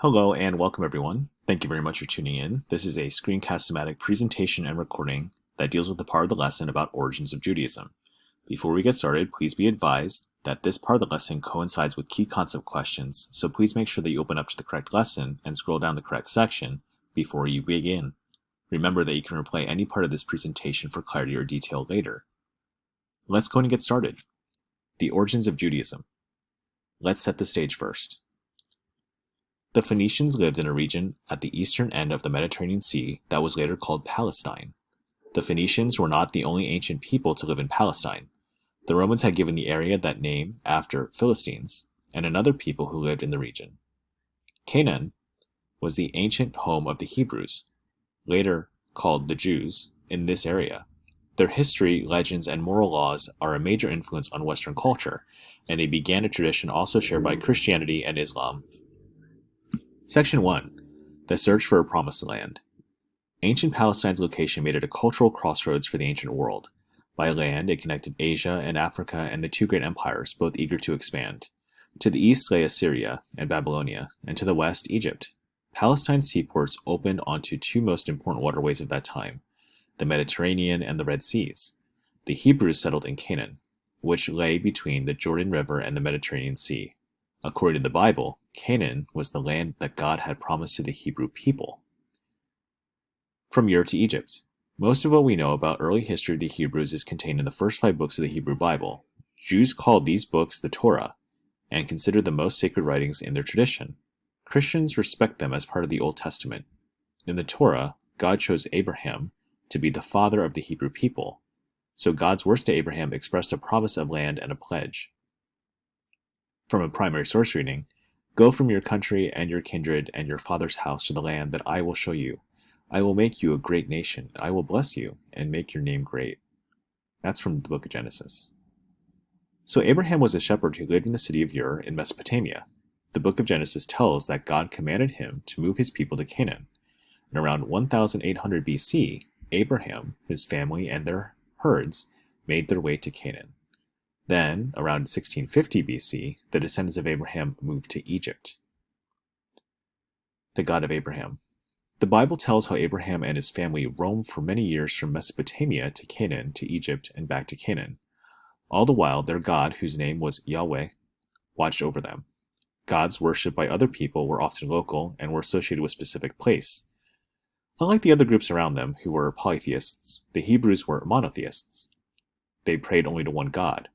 Hello and welcome everyone. Thank you very much for tuning in. This is a screencast-o-matic presentation and recording that deals with the part of the lesson about origins of Judaism. Before we get started, please be advised that this part of the lesson coincides with key concept questions, so please make sure that you open up to the correct lesson and scroll down the correct section before you begin. Remember that you can replay any part of this presentation for clarity or detail later. Let's go and get started. The origins of Judaism. Let's set the stage first. The Phoenicians lived in a region at the eastern end of the Mediterranean Sea that was later called Palestine. The Phoenicians were not the only ancient people to live in Palestine. The Romans had given the area that name after Philistines and another people who lived in the region. Canaan was the ancient home of the Hebrews, later called the Jews, in this area. Their history, legends, and moral laws are a major influence on Western culture, and they began a tradition also shared by Christianity and Islam. Section 1. The Search for a Promised Land. Ancient Palestine's location made it a cultural crossroads for the ancient world. By land, it connected Asia and Africa and the two great empires, both eager to expand. To the east lay Assyria and Babylonia, and to the west, Egypt. Palestine's seaports opened onto two most important waterways of that time, the Mediterranean and the Red Seas. The Hebrews settled in Canaan, which lay between the Jordan River and the Mediterranean Sea. According to the Bible, Canaan was the land that God had promised to the Hebrew people. From Ur to Egypt. Most of what we know about early history of the Hebrews is contained in the first 5 books of the Hebrew Bible. Jews called these books the Torah, and consider the most sacred writings in their tradition. Christians respect them as part of the Old Testament. In the Torah, God chose Abraham to be the father of the Hebrew people, so God's words to Abraham expressed a promise of land and a pledge. From a primary source reading, "Go from your country and your kindred and your father's house to the land that I will show you. I will make you a great nation. I will bless you and make your name great." That's from the book of Genesis. So Abraham was a shepherd who lived in the city of Ur in Mesopotamia. The book of Genesis tells that God commanded him to move his people to Canaan. And around 1800 BC, Abraham, his family, and their herds made their way to Canaan. Then, around 1650 BC, the descendants of Abraham moved to Egypt. The God of Abraham. The Bible tells how Abraham and his family roamed for many years from Mesopotamia to Canaan to Egypt and back to Canaan. All the while, their God, whose name was Yahweh, watched over them. Gods worshipped by other people were often local and were associated with a specific place. Unlike the other groups around them, who were polytheists, the Hebrews were monotheists. They prayed only to one God.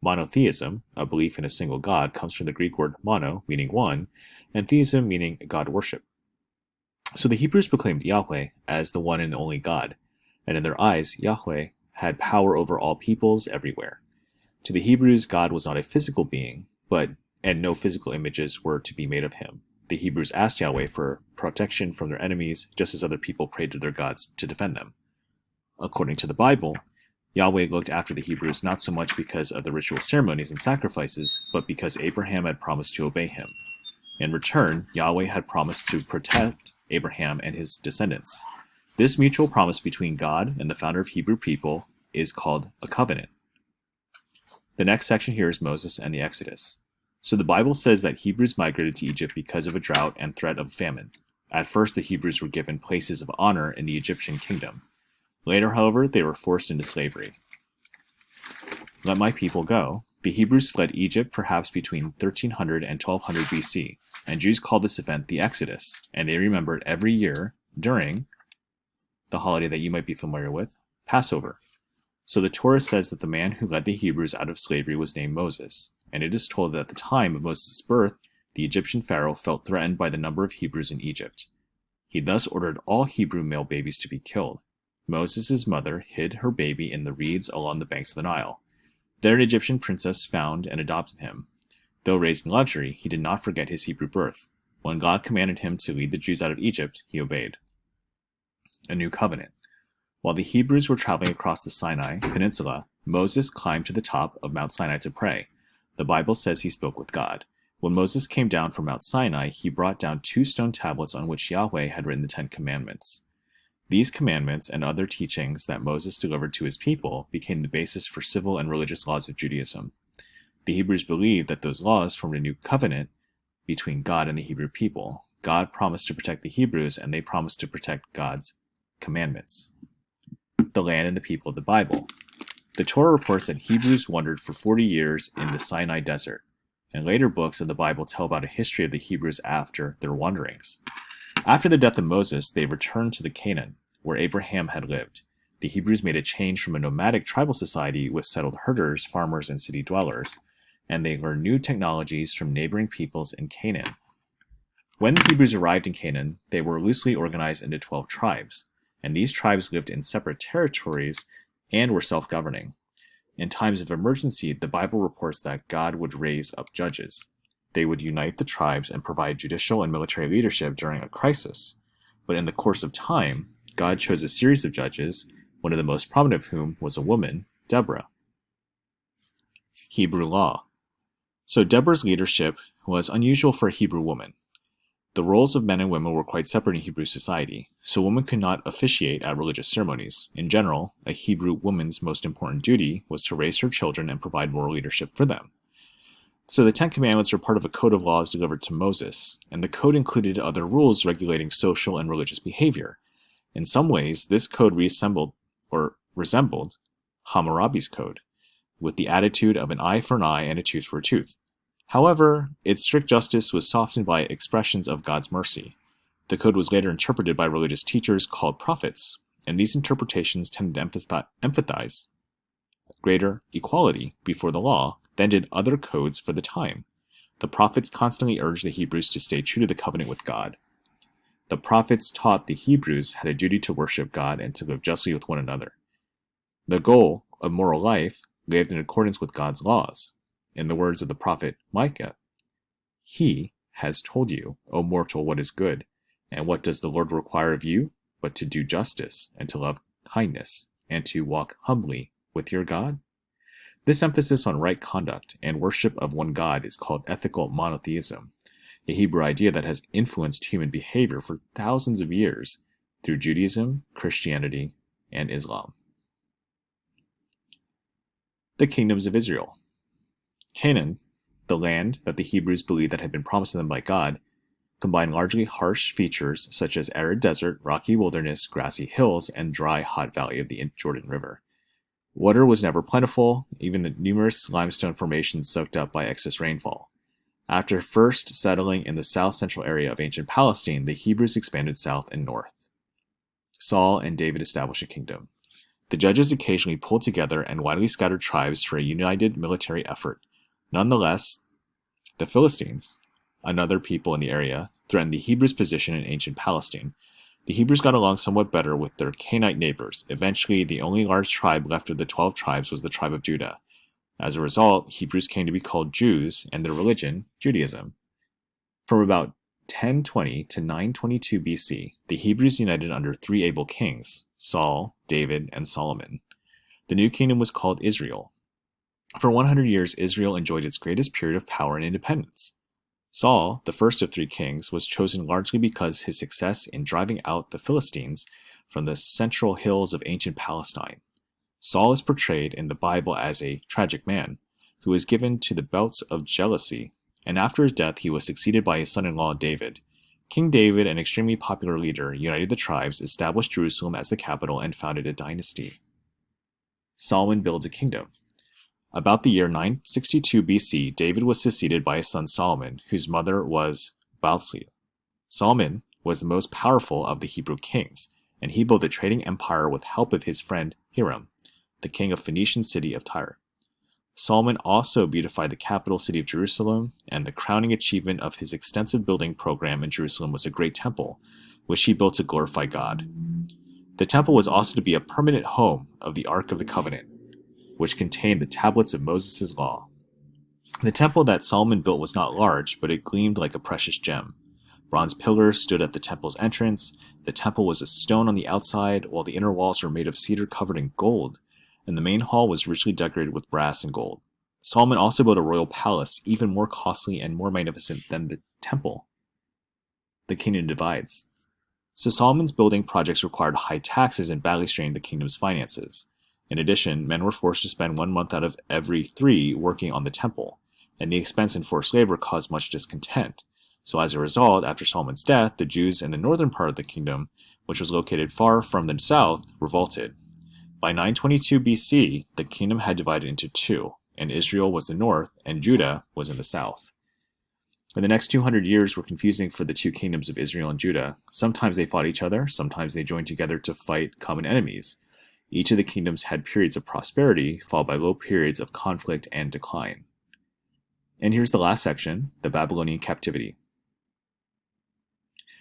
Monotheism, a belief in a single God, comes from the Greek word mono, meaning one, and theism, meaning God worship. So the Hebrews proclaimed Yahweh as the one and only God, and in their eyes, Yahweh had power over all peoples everywhere. To the Hebrews, God was not a physical being, and no physical images were to be made of him. The Hebrews asked Yahweh for protection from their enemies, just as other people prayed to their gods to defend them. According to the Bible, Yahweh looked after the Hebrews not so much because of the ritual ceremonies and sacrifices, but because Abraham had promised to obey him. In return, Yahweh had promised to protect Abraham and his descendants. This mutual promise between God and the founder of Hebrew people is called a covenant. The next section here is Moses and the Exodus. So the Bible says that Hebrews migrated to Egypt because of a drought and threat of famine. At first, the Hebrews were given places of honor in the Egyptian kingdom. Later, however, they were forced into slavery. Let my people go. The Hebrews fled Egypt perhaps between 1300 and 1200 BC, and Jews called this event the Exodus, and they remember it every year during the holiday that you might be familiar with, Passover. So the Torah says that the man who led the Hebrews out of slavery was named Moses, and it is told that at the time of Moses' birth, the Egyptian pharaoh felt threatened by the number of Hebrews in Egypt. He thus ordered all Hebrew male babies to be killed. Moses' mother hid her baby in the reeds along the banks of the Nile. There an Egyptian princess found and adopted him. Though raised in luxury, he did not forget his Hebrew birth. When God commanded him to lead the Jews out of Egypt, he obeyed. A new covenant. While the Hebrews were traveling across the Sinai Peninsula, Moses climbed to the top of Mount Sinai to pray. The Bible says he spoke with God. When Moses came down from Mount Sinai, he brought down 2 stone tablets on which Yahweh had written the 10 Commandments. These commandments and other teachings that Moses delivered to his people became the basis for civil and religious laws of Judaism. The Hebrews believed that those laws formed a new covenant between God and the Hebrew people. God promised to protect the Hebrews, and they promised to protect God's commandments. The land and the people of the Bible. The Torah reports that Hebrews wandered for 40 years in the Sinai desert, and later books of the Bible tell about a history of the Hebrews after their wanderings. After the death of Moses, they returned to the Canaan, where Abraham had lived. The Hebrews made a change from a nomadic tribal society with settled herders, farmers, and city dwellers, and they learned new technologies from neighboring peoples in Canaan. When the Hebrews arrived in Canaan, they were loosely organized into 12 tribes, and these tribes lived in separate territories and were self-governing. In times of emergency, the Bible reports that God would raise up judges. They would unite the tribes and provide judicial and military leadership during a crisis. But in the course of time, God chose a series of judges, one of the most prominent of whom was a woman, Deborah. Hebrew law. So Deborah's leadership was unusual for a Hebrew woman. The roles of men and women were quite separate in Hebrew society, so women could not officiate at religious ceremonies. In general, a Hebrew woman's most important duty was to raise her children and provide moral leadership for them. So the Ten Commandments were part of a code of laws delivered to Moses, and the code included other rules regulating social and religious behavior. In some ways, this code resembled Hammurabi's code, with the attitude of an eye for an eye and a tooth for a tooth. However, its strict justice was softened by expressions of God's mercy. The code was later interpreted by religious teachers called prophets, and these interpretations tended to emphasize greater equality before the law than did other codes for the time. The prophets constantly urged the Hebrews to stay true to the covenant with God. The prophets taught the Hebrews had a duty to worship God and to live justly with one another. The goal of moral life lived in accordance with God's laws. In the words of the prophet Micah, "He has told you, O mortal, what is good, and what does the Lord require of you, but to do justice, and to love kindness, and to walk humbly with your God?" This emphasis on right conduct and worship of one God is called ethical monotheism, a Hebrew idea that has influenced human behavior for thousands of years through Judaism, Christianity, and Islam. The kingdoms of Israel. Canaan, the land that the Hebrews believed that had been promised to them by God, combined largely harsh features such as arid desert, rocky wilderness, grassy hills, and dry, hot valley of the Jordan River. Water was never plentiful, even the numerous limestone formations soaked up by excess rainfall. After first settling in the south-central area of ancient Palestine, the Hebrews expanded south and north. Saul and David established a kingdom. The judges occasionally pulled together and widely scattered tribes for a united military effort. Nonetheless, the Philistines, another people in the area, threatened the Hebrews' position in ancient Palestine. The Hebrews got along somewhat better with their Canaanite neighbors. Eventually, the only large tribe left of the 12 tribes was the tribe of Judah. As a result, Hebrews came to be called Jews, and their religion, Judaism. From about 1020 to 922 BC, the Hebrews united under 3 able kings, Saul, David, and Solomon. The new kingdom was called Israel. For 100 years, Israel enjoyed its greatest period of power and independence. Saul, the first of 3 kings, was chosen largely because his success in driving out the Philistines from the central hills of ancient Palestine. Saul is portrayed in the Bible as a tragic man who was given to the belts of jealousy, and after his death he was succeeded by his son-in-law David. King David, an extremely popular leader, united the tribes, established Jerusalem as the capital, and founded a dynasty. Solomon builds a kingdom. About the year 962 BC, David was succeeded by his son Solomon, whose mother was Bathsheba. Solomon was the most powerful of the Hebrew kings, and he built a trading empire with help of his friend Hiram, the king of Phoenician city of Tyre. Solomon also beautified the capital city of Jerusalem, and the crowning achievement of his extensive building program in Jerusalem was a great temple, which he built to glorify God. The temple was also to be a permanent home of the Ark of the Covenant, which contained the tablets of Moses' law. The temple that Solomon built was not large, but it gleamed like a precious gem. Bronze pillars stood at the temple's entrance. The temple was of stone on the outside, while the inner walls were made of cedar covered in gold, and the main hall was richly decorated with brass and gold. Solomon also built a royal palace, even more costly and more magnificent than the temple. The kingdom divides. So Solomon's building projects required high taxes and badly strained the kingdom's finances. In addition, men were forced to spend 1 month out of every 3 working on the temple, and the expense in forced labor caused much discontent. So as a result, after Solomon's death, the Jews in the northern part of the kingdom, which was located far from the south, revolted. By 922 BC, the kingdom had divided into two, and Israel was the north, and Judah was in the south. And the next 200 years were confusing for the two kingdoms of Israel and Judah. Sometimes they fought each other, sometimes they joined together to fight common enemies. Each of the kingdoms had periods of prosperity, followed by low periods of conflict and decline. And here's the last section, the Babylonian captivity.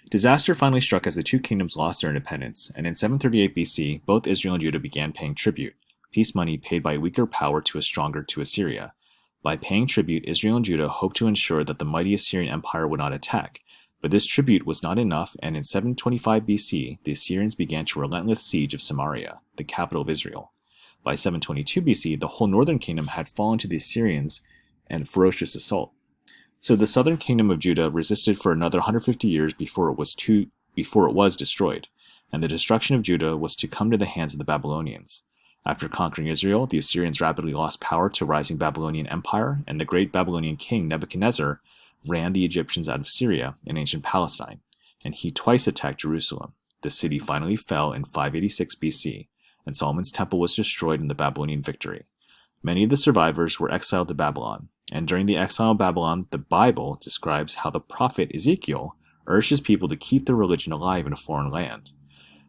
Disaster finally struck as the two kingdoms lost their independence, and in 738 BC, both Israel and Judah began paying tribute, peace money paid by a weaker power to a stronger to Assyria. By paying tribute, Israel and Judah hoped to ensure that the mighty Assyrian Empire would not attack. But this tribute was not enough, and in 725 BC, the Assyrians began a relentless siege of Samaria, the capital of Israel. By 722 BC, the whole northern kingdom had fallen to the Assyrians in ferocious assault. So the southern kingdom of Judah resisted for another 150 years before it was destroyed, and the destruction of Judah was to come to the hands of the Babylonians. After conquering Israel, the Assyrians rapidly lost power to rising Babylonian Empire, and the great Babylonian king Nebuchadnezzar ran the Egyptians out of Syria in ancient Palestine, and he twice attacked Jerusalem. The city finally fell in 586 BC, and Solomon's temple was destroyed in the Babylonian victory. Many of the survivors were exiled to Babylon, and during the exile of Babylon, the Bible describes how the prophet Ezekiel urged his people to keep their religion alive in a foreign land.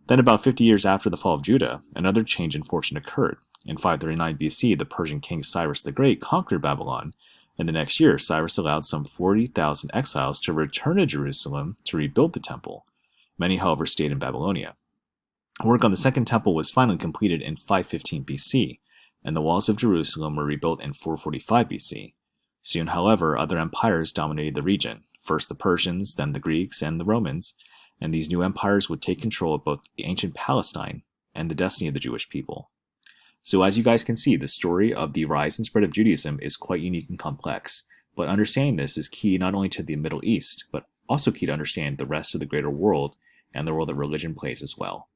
Then about 50 years after the fall of Judah, another change in fortune occurred. In 539 BC, the Persian king Cyrus the Great conquered Babylon, and the next year Cyrus allowed some 40,000 exiles to return to Jerusalem to rebuild the temple. Many, however, stayed in Babylonia. Work on the second temple was finally completed in 515 BC, and the walls of Jerusalem were rebuilt in 445 BC. Soon, however, other empires dominated the region, first the Persians, then the Greeks, and the Romans, and these new empires would take control of both the ancient Palestine and the destiny of the Jewish people. So as you guys can see, the story of the rise and spread of Judaism is quite unique and complex, but understanding this is key not only to the Middle East, but also key to understand the rest of the greater world and the role that religion plays as well.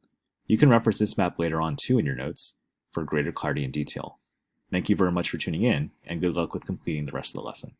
You can reference this map later on too in your notes for greater clarity and detail. Thank you very much for tuning in, and good luck with completing the rest of the lesson.